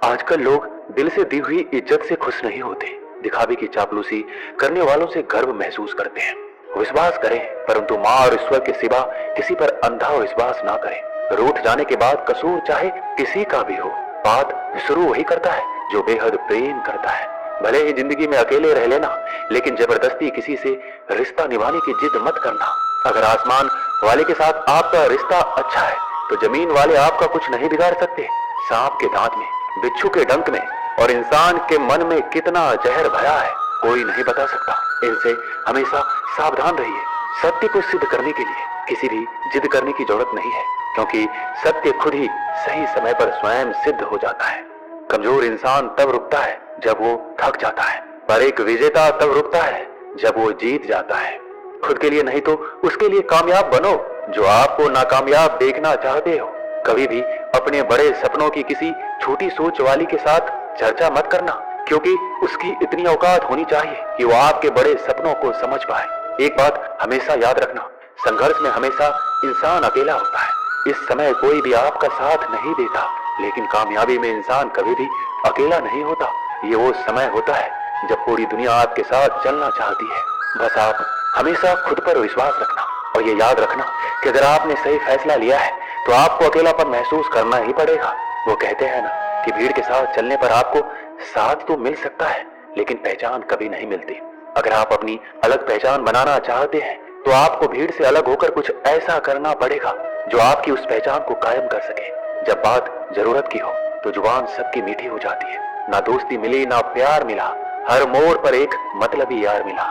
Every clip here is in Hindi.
आजकल लोग दिल से दी हुई इज्जत से खुश नहीं होते, दिखावे की चापलूसी करने वालों से गर्व महसूस करते हैं। विश्वास करें, परंतु माँ और ईश्वर के सिवा किसी पर अंधा विश्वास ना करें। रूठ जाने के बाद कसूर चाहे किसी का भी हो, बात शुरू वही करता है जो बेहद प्रेम करता है। भले ही जिंदगी में अकेले रह लेना, लेकिन जबरदस्ती किसी से रिश्ता निभाने की जिद मत करना। अगर आसमान वाले के साथ आपका रिश्ता अच्छा है, तो जमीन वाले आपका कुछ नहीं बिगाड़ सकते। सांप के दांत में, बिच्छू के डंक में और इंसान के मन में कितना जहर भरा है, कोई नहीं बता सकता। इनसे हमेशा सावधान रहिए। सत्य को सिद्ध करने के लिए किसी भी जिद करने की जरूरत नहीं है, क्योंकि सत्य खुद ही सही समय पर स्वयं सिद्ध हो जाता है। कमजोर इंसान तब रुकता है जब वो थक जाता है, पर एक विजेता तब रुकता है जब वो जीत जाता है। खुद के लिए नहीं तो उसके लिए कामयाब बनो जो आपको नाकामयाब देखना चाहते हो। कभी भी अपने बड़े सपनों की किसी छोटी सोच वाली के साथ चर्चा मत करना, क्योंकि उसकी इतनी औकात होनी चाहिए कि वो आपके बड़े सपनों को समझ पाए। एक बात हमेशा याद रखना, संघर्ष में हमेशा इंसान अकेला होता है। इस समय कोई भी आपका साथ नहीं देता, लेकिन कामयाबी में इंसान कभी भी अकेला नहीं होता। ये वो समय होता है जब पूरी दुनिया आपके साथ चलना चाहती है। बस आप हमेशा खुद पर विश्वास रखना और ये याद रखना कि अगर आपने सही फैसला लिया है तो आपको अकेलापन महसूस करना ही पड़ेगा। वो कहते हैं ना कि भीड़ के साथ चलने पर आपको साथ तो मिल सकता है, लेकिन पहचान कभी नहीं मिलती। अगर आप अपनी अलग पहचान बनाना चाहते हैं तो आपको भीड़ से अलग होकर कुछ ऐसा करना पड़ेगा जो आपकी उस पहचान को कायम कर सके। जब बात जरूरत की हो तो जुबान सबकी मीठी हो जाती है। ना दोस्ती मिली ना प्यार मिला, हर मोड़ पर एक मतलबी यार मिला।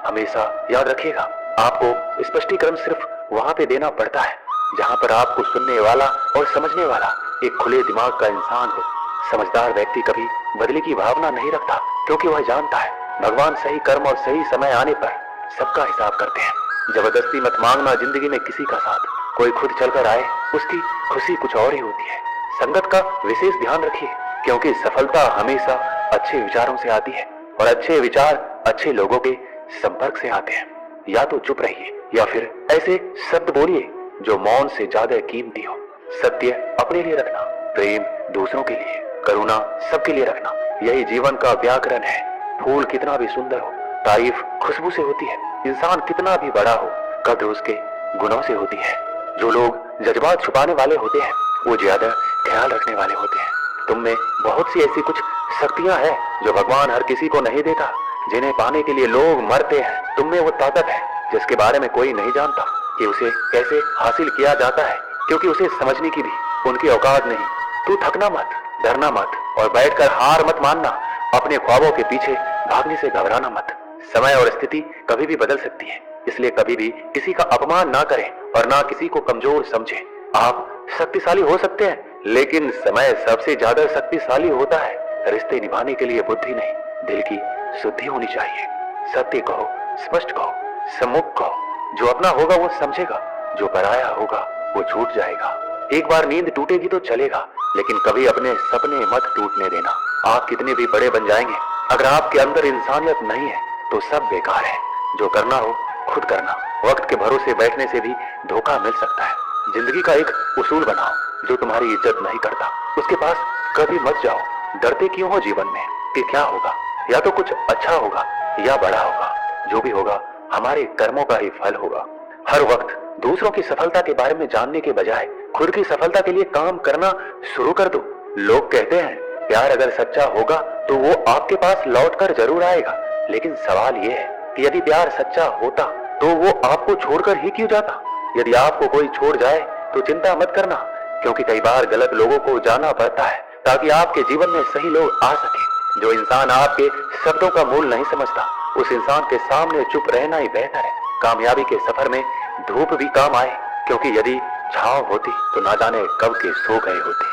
हमेशा याद रखिएगा, आपको स्पष्टीकरण सिर्फ वहां पे देना पड़ता है जहां पर आपको सुनने वाला और समझने वाला एक खुले दिमाग का इंसान हो। समझदार व्यक्ति कभी बदले की भावना नहीं रखता, क्योंकि वह जानता है भगवान सही कर्म और सही समय आने पर सबका हिसाब करते हैं। जबरदस्ती मत मांगना जिंदगी में किसी का साथ। कोई खुद चलकर आए, उसकी खुशी कुछ और ही होती है। संगत का विशेष ध्यान रखिए, क्योंकि सफलता हमेशा अच्छे विचारों से आती है और अच्छे विचार अच्छे लोगों के संपर्क से आते हैं। या तो चुप रहिए या फिर ऐसे शब्द बोलिए जो मौन से ज्यादा कीमती हो। सत्य अपने लिए रखना, प्रेम दूसरों के लिए, करुणा सबके लिए रखना, यही जीवन का व्याकरण है। फूल कितना भी सुंदर हो, तारीफ खुशबू से होती है। इंसान कितना भी बड़ा हो, कद्र उसके गुणों से होती है। जो लोग जज्बात छुपाने वाले होते हैं वो ज्यादा ख्याल रखने वाले होते हैं। तुम में बहुत सी ऐसी कुछ शक्तियां हैं जो भगवान हर किसी को नहीं देता, जिन्हें पाने के लिए लोग मरते हैं। तुम में वो ताकत है जिसके बारे में कोई नहीं जानता कि उसे कैसे हासिल किया जाता है, क्योंकि उसे समझने की भी उनकी औकात नहीं। तू थकना मत, डरना मत और बैठकर हार मत मानना। अपने ख्वाबों के पीछे भागने से घबराना मत। समय और स्थिति कभी भी बदल सकती है, इसलिए कभी भी किसी का अपमान ना करें और ना किसी को कमजोर समझें। आप शक्तिशाली हो सकते हैं, लेकिन समय सबसे ज्यादा शक्तिशाली होता है। रिश्ते निभाने के लिए बुद्धि नहीं, दिल की शुद्धि होनी चाहिए। सत्य कहो, स्पष्ट कहो, सम्मुख कहो। जो अपना होगा वो समझेगा, जो पराया होगा वो छूट जाएगा। एक बार नींद टूटेगी तो चलेगा, लेकिन कभी अपने सपने मत टूटने देना। आप कितने भी बड़े बन जाएंगे, अगर आपके अंदर इंसानियत नहीं है तो सब बेकार है। जो करना हो खुद करना। वक्त के भरोसे बैठने से भी धोखा मिल सकता है। जिंदगी का एक उसूल बनाओ, जो तुम्हारी इज्जत नहीं करता उसके पास कभी मत जाओ। डरते क्यों हो जीवन में कि क्या होगा? या तो कुछ अच्छा होगा या बड़ा होगा। जो भी होगा हमारे कर्मों का ही फल होगा। हर वक्त दूसरों की सफलता के बारे में जानने के बजाय खुद की सफलता के लिए काम करना शुरू कर दो। लोग कहते हैं प्यार अगर सच्चा होगा तो वो आपके पास लौटकर जरूर आएगा, लेकिन सवाल ये है कि यदि प्यार सच्चा होता तो वो आपको छोड़कर ही क्यों जाता? यदि आपको कोई छोड़ जाए तो चिंता मत करना, क्योंकि कई बार गलत लोगों को जाना पड़ता है ताकि आपके जीवन में सही लोग आ सके। जो इंसान आपके शब्दों का मूल नहीं समझता, उस इंसान के सामने चुप रहना ही बेहतर है। कामयाबी के सफर में धूप भी काम आए, क्योंकि यदि छांव होती तो ना जाने कब के सो गए होते।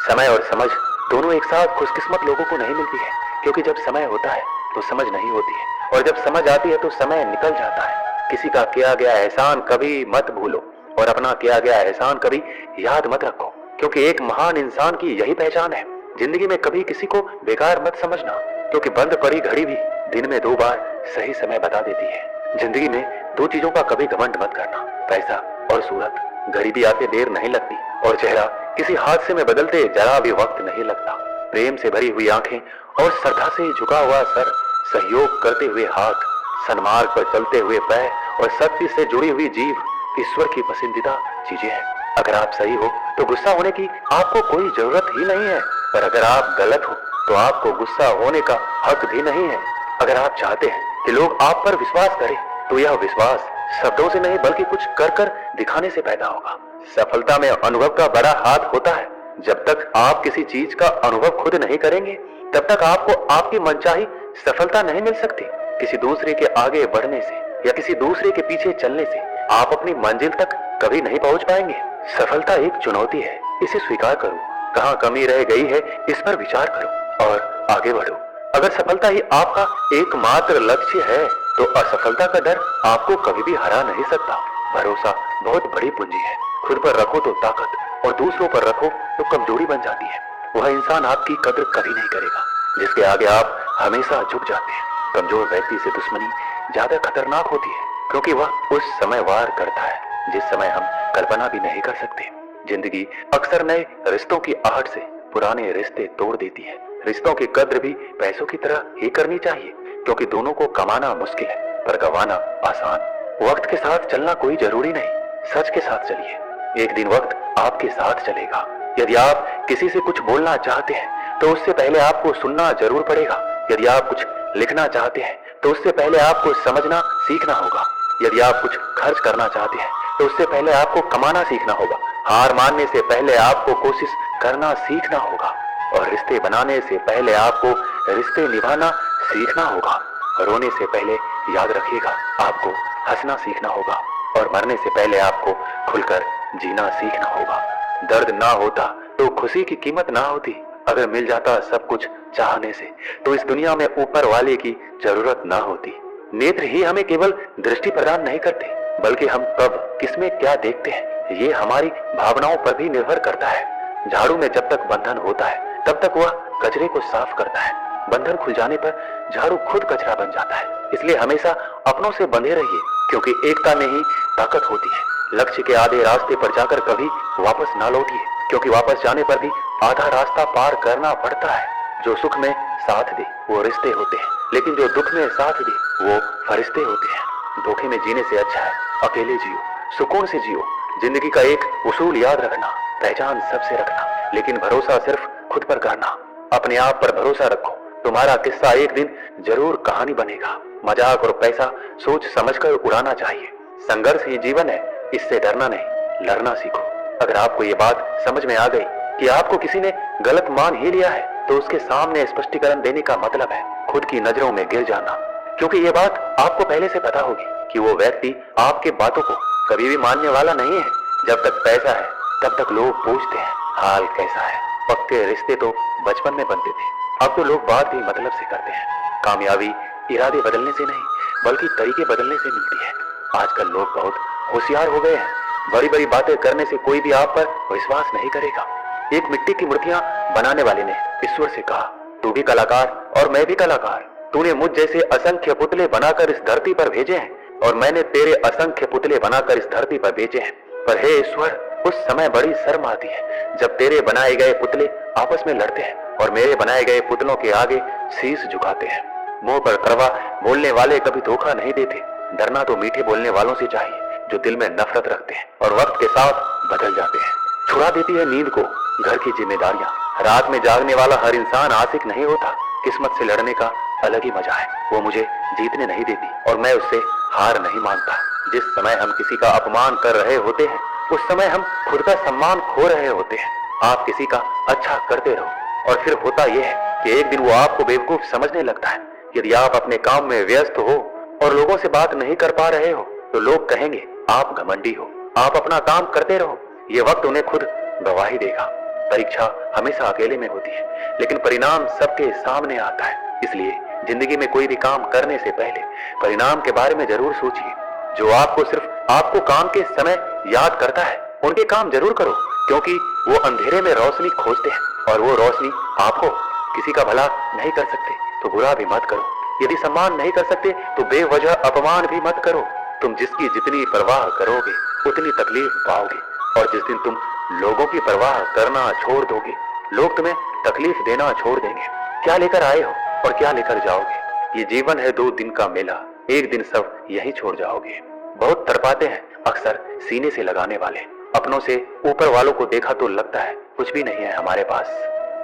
समय और समझ दोनों एक साथ खुशकिस्मत लोगों को नहीं मिलती है, क्योंकि जब समय होता है तो समझ नहीं होती है, और जब समझ आती है तो समय निकल जाता है। किसी का किया गया एहसान कभी मत भूलो और अपना किया गया एहसान कभी याद मत रखो, क्योंकि एक महान इंसान की यही पहचान है। जिंदगी में कभी किसी को बेकार मत समझना, क्योंकि बंद पड़ी घड़ी भी दिन में 2 बार सही समय बता देती है। जिंदगी में 2 चीजों का कभी घमंड मत करना, पैसा और सूरत। घड़ी भी आते देर नहीं लगती और चेहरा किसी हादसे में बदलते जरा भी वक्त नहीं लगता। प्रेम से भरी हुई आंखें और श्रद्धा से झुका हुआ सर, सहयोग करते हुए हाथ, सन्मार्ग पर चलते हुए पैर और सत्य से जुड़ी हुई जीव ईश्वर की पसंदीदा चीजें हैं। अगर आप सही हो तो गुस्सा होने की आपको कोई जरूरत ही नहीं है, पर अगर आप गलत हो तो आपको गुस्सा होने का हक भी नहीं है। अगर आप चाहते हैं कि लोग आप पर विश्वास करें तो यह विश्वास शब्दों से नहीं बल्कि कुछ कर कर दिखाने से पैदा होगा। सफलता में अनुभव का बड़ा हाथ होता है। जब तक आप किसी चीज का अनुभव खुद नहीं करेंगे तब तक आपको आपकी मनचाही सफलता नहीं मिल सकती। किसी दूसरे के आगे बढ़ने से या किसी दूसरे के पीछे चलने से आप अपनी मंजिल तक कभी नहीं पहुंच पाएंगे। सफलता एक चुनौती है, इसे स्वीकार करो। कहाँ कमी रह गई है इस पर विचार करो और आगे बढ़ो। अगर सफलता ही आपका एकमात्र लक्ष्य है तो असफलता का डर आपको कभी भी हरा नहीं सकता। भरोसा बहुत बड़ी पूंजी है। खुद पर रखो तो ताकत और दूसरों पर रखो तो कमजोरी बन जाती है। वह इंसान आपकी कद्र कभी नहीं करेगा जिसके आगे आप हमेशा झुक जाते हैं। कमजोर व्यक्ति से दुश्मनी ज्यादा खतरनाक होती है क्योंकि वह उस समय वार करता है जिस समय हम कल्पना भी नहीं कर सकते। जिंदगी अक्सर नए रिश्तों की आहट से पुराने रिश्ते तोड़ देती है। रिश्तों की कद्र भी पैसों की तरह ही करनी चाहिए क्योंकि दोनों को कमाना मुश्किल है पर गंवाना आसान। वक्त के साथ चलना कोई जरूरी नहीं, सच के साथ चलिए। एक दिन वक्त आपके साथ चलेगा। यदि आप किसी से कुछ बोलना चाहते हैं तो उससे पहले आपको सुनना जरूर पड़ेगा। यदि आप कुछ लिखना चाहते हैं तो उससे पहले आपको समझना सीखना होगा। यदि आप कुछ खर्च करना चाहते हैं तो उससे पहले आपको कमाना सीखना होगा। हार मानने से पहले आपको कोशिश करना सीखना होगा और रिश्ते बनाने से पहले आपको रिश्ते निभाना सीखना होगा। रोने से पहले याद रखिएगा आपको हंसना सीखना होगा और मरने से पहले आपको खुलकर जीना सीखना होगा। दर्द ना होता तो खुशी की कीमत ना होती। अगर मिल जाता सब कुछ चाहने से तो इस दुनिया में ऊपर वाले की जरूरत ना होती। नेत्र ही हमें केवल दृष्टि प्रदान नहीं करते बल्कि हम कब किसमें क्या देखते हैं ये हमारी भावनाओं पर भी निर्भर करता है। झाड़ू में जब तक बंधन होता है तब तक वह कचरे को साफ करता है। बंधन खुल जाने पर झाड़ू खुद कचरा बन जाता है। इसलिए हमेशा अपनों से बंधे रहिए क्योंकि एकता में ही ताकत होती है। लक्ष्य के आधे रास्ते पर जाकर कभी वापस ना लौटिए क्योंकि वापस जाने पर भी आधा रास्ता पार करना पड़ता है। जो सुख में साथ दे वो रिश्ते होते हैं लेकिन जो दुख में साथ दे वो फरिश्ते होते हैं। धोखे में जीने से अच्छा है अकेले जियो, सुकून से जियो। जिंदगी का एक उसूल याद रखना, पहचान सबसे रखना लेकिन भरोसा सिर्फ खुद पर करना। अपने आप पर भरोसा रखो, तुम्हारा किस्सा एक दिन जरूर कहानी बनेगा। मजाक और पैसा सोच समझकर उड़ाना चाहिए। संघर्ष ही जीवन है, इससे डरना नहीं लड़ना सीखो। अगर आपको ये बात समझ में आ गई कि आपको किसी ने गलत मान ही लिया है तो उसके सामने स्पष्टीकरण देने का मतलब है खुद की नजरों में गिर जाना। क्योंकि ये बात आपको पहले से पता होगी कि वो व्यक्ति आपके बातों को कभी भी मानने वाला नहीं है। जब तक पैसा है तब तक लोग पूछते हैं हाल कैसा है। पक्के रिश्ते तो बचपन में बनते थे, अब तो लोग बात भी मतलब से करते हैं। कामयाबी इरादे बदलने से नहीं बल्कि तरीके बदलने से मिलती है। आजकल लोग बहुत होशियार हो गए हैं। बड़ी बड़ी बातें करने से कोई भी आप पर विश्वास नहीं करेगा। एक मिट्टी की मूर्तियां बनाने वाले ने ईश्वर से कहा तू भी कलाकार और मैं भी कलाकार। तूने मुझ जैसे असंख्य पुतले बनाकर इस धरती पर भेजे हैं और मैंने तेरे असंख्य पुतले बनाकर इस धरती पर भेजे हैं। पर हे ईश्वर, उस समय बड़ी शर्म आती है जब तेरे बनाए गए पुतले आपस में लड़ते हैं और मेरे बनाए गए पुतलों के आगे शीश झुकाते हैं। मुंह पर कड़वा बोलने वाले कभी धोखा नहीं देते। डरना तो मीठे बोलने वालों से चाहिए जो दिल में नफरत रखते हैं और वक्त के साथ बदल जाते हैं। छुड़ा देती है नींद को घर की जिम्मेदारियां। रात में जागने वाला हर इंसान आशिक नहीं होता। किस्मत से लड़ने का अलग ही मजा है। वो मुझे जीतने नहीं देती और मैं उससे हार नहीं मानता। जिस समय हम किसी का अपमान कर रहे होते हैं उस समय हम खुद का सम्मान खो रहे होते हैं। आप किसी का अच्छा करते रहो और फिर होता यह है कि एक दिन वो आपको बेवकूफ समझने लगता है। यदि आप अपने काम में व्यस्त हो और लोगों से बात नहीं कर पा रहे हो तो लोग कहेंगे आप घमंडी हो। आप अपना काम करते रहो, ये वक्त उन्हें खुद गवाही देगा। परीक्षा हमेशा अकेले में होती है लेकिन परिणाम सबके सामने आता है। इसलिए जिंदगी में कोई भी काम करने से पहले परिणाम के बारे में जरूर सोचिए। जो आपको सिर्फ आपको काम के समय याद करता है उनके काम जरूर करो क्योंकि वो अंधेरे में रोशनी खोजते हैं और वो रोशनी आप हो। किसी का भला नहीं कर सकते तो बुरा भी मत करो। यदि सम्मान नहीं कर सकते तो बेवजह अपमान भी मत करो। तुम जिसकी जितनी परवाह करोगे उतनी तकलीफ पाओगे और जिस दिन तुम लोगों की परवाह करना छोड़ दोगे लोग तुम्हें तकलीफ देना छोड़ देंगे। क्या लेकर आए हो और क्या लेकर जाओगे? ये जीवन है 2 दिन का मेला, एक दिन सब यही छोड़ जाओगे। बहुत तड़पाते हैं अक्सर सीने से लगाने वाले। अपनों से ऊपर वालों को देखा तो लगता है कुछ भी नहीं है हमारे पास।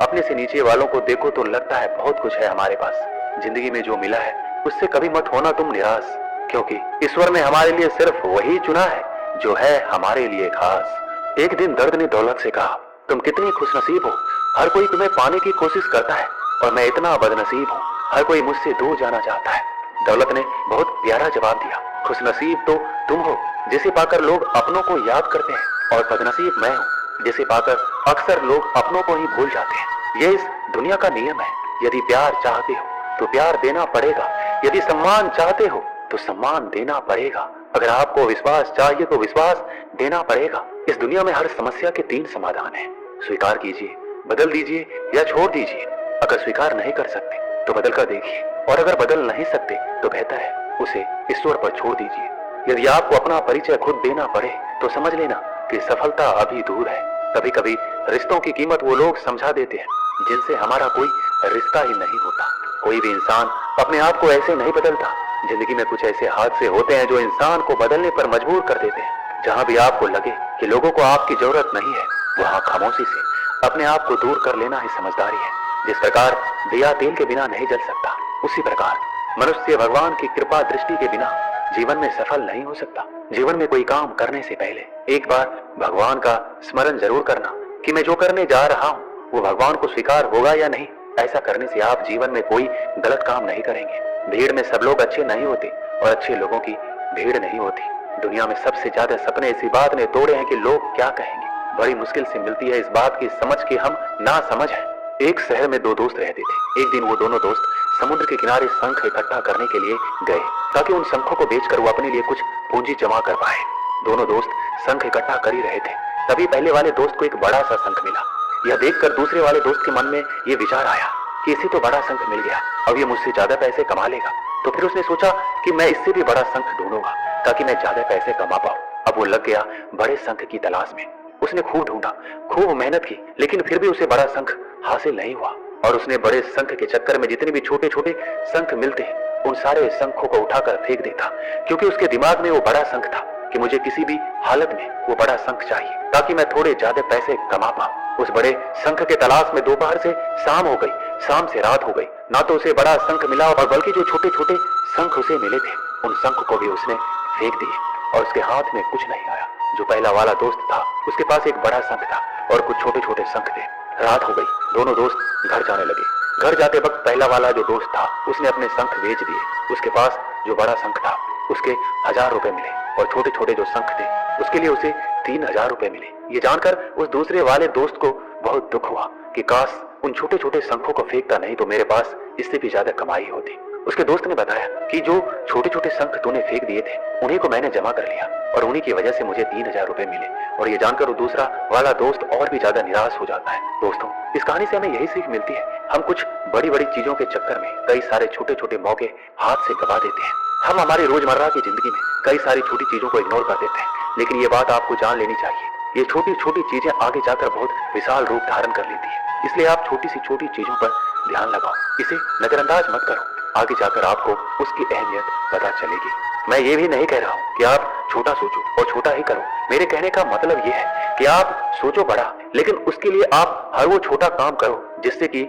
अपने से नीचे वालों को देखो तो लगता है बहुत कुछ है हमारे पास। जिंदगी में जो मिला है उससे कभी मत होना तुम निराश, क्योंकि ईश्वर ने हमारे लिए सिर्फ वही चुना है जो है हमारे लिए खास। एक दिन दर्द ने दौलत से कहा, तुम कितनी खुशनसीब हो, हर कोई तुम्हें पाने की कोशिश करता है और मैं इतना बदनसीब हूँ, हर कोई मुझसे दूर जाना चाहता है। दौलत ने बहुत प्यारा जवाब दिया, खुशनसीब तो तुम हो जिसे पाकर लोग अपनों को याद करते हैं, और बदनसीब मैं हूँ जिसे पाकर अक्सर लोग अपनों को ही भूल जाते हैं। ये इस दुनिया का नियम है। यदि प्यार चाहते हो तो प्यार देना पड़ेगा, यदि सम्मान चाहते हो तो सम्मान देना पड़ेगा, अगर आपको विश्वास चाहिए तो विश्वास देना पड़ेगा। इस दुनिया में हर समस्या के 3 समाधान हैं। स्वीकार कीजिए, बदल दीजिए या छोड़ दीजिए। अगर स्वीकार नहीं कर सकते तो बदल कर देखिए, और अगर बदल नहीं सकते तो बेहतर है उसे ईश्वर पर छोड़ दीजिए। यदि आपको अपना परिचय खुद देना पड़े तो समझ लेना कि सफलता अभी दूर है। कभी कभी रिश्तों की कीमत वो लोग समझा देते हैं जिनसे हमारा कोई रिश्ता ही नहीं होता। कोई भी इंसान अपने आप को ऐसे नहीं बदलता। जिंदगी में कुछ ऐसे हादसे होते हैं जो इंसान को बदलने पर मजबूर कर देते हैं। जहां भी आपको लगे कि लोगों को आपकी जरूरत नहीं है, वहां खामोशी से अपने आप को दूर कर लेना ही समझदारी है। जिस प्रकार दिया तेल के बिना नहीं जल सकता, उसी प्रकार मनुष्य भगवान की कृपा दृष्टि के बिना जीवन में सफल नहीं हो सकता। जीवन में कोई काम करने से पहले एक बार भगवान का स्मरण जरूर करना कि मैं जो करने जा रहा हूँ वो भगवान को स्वीकार होगा या नहीं। ऐसा करने से आप जीवन में कोई गलत काम नहीं करेंगे। भीड़ में सब लोग अच्छे नहीं होते और अच्छे लोगों की भीड़ नहीं होती। दुनिया में सबसे ज्यादा सपने इसी बात ने तोड़े हैं कि लोग क्या कहेंगे। बड़ी मुश्किल से मिलती है इस बात की समझ कि हम ना समझ हैं। एक शहर में 2 दोस्त रहते थे। एक दिन वो दोनों दोस्त समुद्र के किनारे शंख इकट्ठा करने के लिए गए ताकि उन शंखों को बेचकर वो अपने लिए कुछ पूंजी जमा कर पाए। दोनों दोस्त शंख इकट्ठा कर ही रहे थे, तभी पहले वाले दोस्त को एक बड़ा सा शंख मिला। यह देखकर दूसरे वाले दोस्त के मन में ये विचार आया कि इसे तो बड़ा शंख मिल गया, अब ये मुझसे ज्यादा पैसे कमा लेगा। तो फिर उसने सोचा कि मैं इससे भी बड़ा शंख ढूंढूंगा ताकि मैं ज्यादा पैसे कमा पाऊं। अब वो लग गया बड़े शंख की तलाश में। उसने खूब ढूंढा, खूब मेहनत की, लेकिन फिर भी उसे बड़ा शंख हासिल नहीं हुआ। और उसने बड़े शंख के चक्कर में जितने भी छोटे छोटे शंख मिलते हैं उन सारे शंखों को उठाकर फेंक देता, क्योंकि उसके दिमाग में वो बड़ा शंख था कि मुझे किसी भी हालत में वो बड़ा शंख चाहिए ताकि मैं थोड़े ज्यादा पैसे कमा पाऊं। उस बड़े शंख के तलाश में दोपहर से शाम हो गई, शाम से रात हो गई, ना तो उसे बड़ा शंख मिला और बल्कि जो छोटे छोटे शंख उसे मिले थे उन शंख को भी उसने फेंक दिए और उसके हाथ में कुछ नहीं आया। जो पहला वाला दोस्त था उसके पास एक बड़ा शंख था और कुछ छोटे छोटे शंख थे। रात हो गई, दोनों दोस्त घर जाने लगे। घर जाते वक्त पहला वाला जो दोस्त था उसने अपने शंख बेच दिए। उसके पास जो बड़ा शंख था उसके 1000 रुपए मिले और छोटे छोटे जो शंख थे उसके लिए उसे 3000 रुपए मिले। ये जानकर उस दूसरे वाले दोस्त को बहुत दुख हुआ कि काश उन छोटे छोटे शंखों को फेंकता नहीं तो मेरे पास इससे भी ज्यादा कमाई होती। उसके दोस्त ने बताया कि जो छोटे छोटे शंख तूने फेंक दिए थे उन्हीं को मैंने जमा कर लिया और उन्हीं की वजह से मुझे 3000 रुपए मिले। और ये जानकर वो दूसरा वाला दोस्त और भी ज्यादा निराश हो जाता है। दोस्तों, इस कहानी से हमें यही सीख मिलती है, हम कुछ बड़ी बड़ी चीजों के चक्कर में कई सारे छोटे छोटे मौके हाथ से गवा देते हैं। हम हमारी रोजमर्रा की जिंदगी में कई सारी छोटी चीजों को इग्नोर कर देते हैं, लेकिन ये बात आपको जान लेनी चाहिए, ये छोटी छोटी चीजें आगे जाकर बहुत विशाल रूप धारण कर लेती है। इसलिए आप छोटी सी छोटी चीजों पर ध्यान लगाओ, इसे नजरअंदाज मत करो, आगे जाकर आपको उसकी अहमियत पता चलेगी। मैं ये भी नहीं कह रहा हूँ कि आप छोटा सोचो और छोटा ही करो। मेरे कहने का मतलब ये है कि आप सोचो बड़ा, लेकिन उसके लिए आप हर वो छोटा काम करो जिससे कि